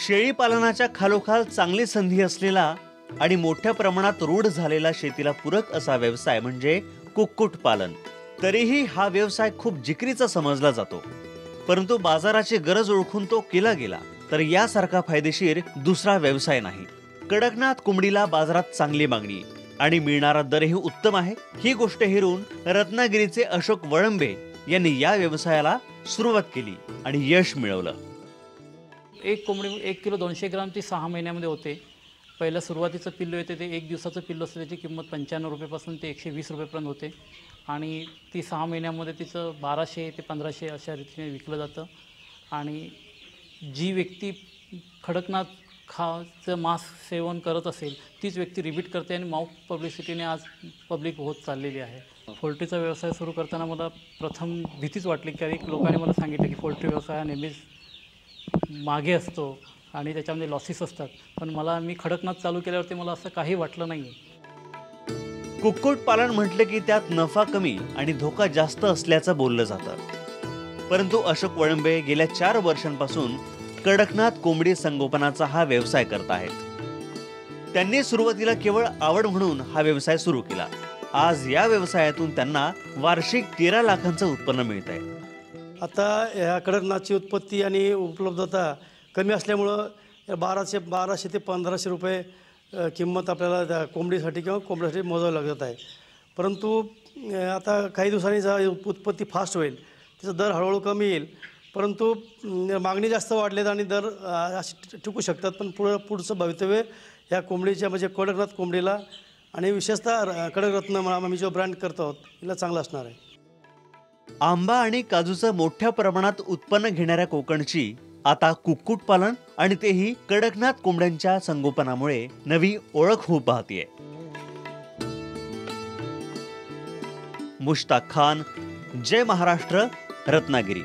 शेळी पालनाच्या खालोखाल चांगली संधी असलेला आणि मोठ्या प्रमाणात रूढ झालेला शेतीला पूरक असा व्यवसाय म्हणजे कुक्कुटपालन. तरीही हा व्यवसाय खूप जिकरीचा समजला जातो, परंतु बाजाराची गरज ओळखून तो केला गेला तर यासारखा फायदेशीर दुसरा व्यवसाय नाही. कडकनाथ कोंबडीला बाजारात चांगली मागणी आणि मिळणारा दरही उत्तम आहे. ही गोष्ट हेरून रत्नागिरीचे अशोक वळंबे यांनी या व्यवसायाला सुरुवात केली आणि यश मिळवलं. एक कोंबडी 1 किलो 200 ग्राम ती 6 महिन्यामध्ये होते. पहिलं सुरुवातीचं पिल्लू येते ते 1 दिवसाचं पिल्लू असतं, त्याची किंमत 95 रुपयापासून ते 120 रुपयेपर्यंत होते आणि ती 6 महिन्यामध्ये तिचं 1200 ते 1500 अशा रीतीने विकलं जातं. आणि जी व्यक्ती खडकनाथ खाचं मांस सेवन करत असेल तीच व्यक्ती रिपीट करते आणि माउथ पब्लिसिटीने आज पब्लिक होत चाललेली आहे. पोल्ट्रीचा व्यवसाय सुरू करताना मला प्रथम भीतीच वाटली, कारण लोकांनी मला सांगितलं की पोल्ट्री व्यवसाय हा नेहमीच मागे असतो आणि त्याच्यामध्ये लॉसेस असतात, पण मी खडकनाथ चालू केल्यावरती मला असं काही वाटलं नाही. कुक्कुटपालन म्हटलं की त्यात नफा कमी आणि धोका जास्त असल्याचं बोललं जातं. परंतु अशोक वळंबे गेल्या 4 वर्षांपासून कडकनाथ कोंबडी संगोपनाचा हा व्यवसाय करत आहेत. त्यांनी सुरुवातीला केवळ आवड म्हणून हा व्यवसाय सुरू केला. आज या व्यवसायातून त्यांना वार्षिक 13 लाखांचं उत्पन्न मिळत आहे. आता ह्या कडकनाथची उत्पत्ती आणि उपलब्धता कमी असल्यामुळं 1200 ते 1500 रुपये किंमत आपल्याला त्या कोंबडीसाठी किंवा कोंबड्यासाठी मोजावी लागत आहे. परंतु आता काही दिवसांनी उत्पत्ती फास्ट होईल, त्याचा दर हळूहळू कमी येईल. परंतु मागणी जास्त वाढलेत आणि दर असे टिकू शकतात. पण पुढचं भवितव्य ह्या कोंबडीच्या म्हणजे कडकनाथ कोंबडीला आणि विशेषतः कडकरत्न आम्ही जो ब्रँड करतो आहोत हिला चांगलं असणार आहे. आंबा आणि काजूचं मोठ्या प्रमाणात उत्पन्न घेणाऱ्या कोकणची आता कुक्कुटपालन आणि तेही कडकनाथ कोंबड्यांच्या संगोपनामुळे नवी ओळख होऊ पाहतीये. मुश्ताक खान, जय महाराष्ट्र, रत्नागिरी.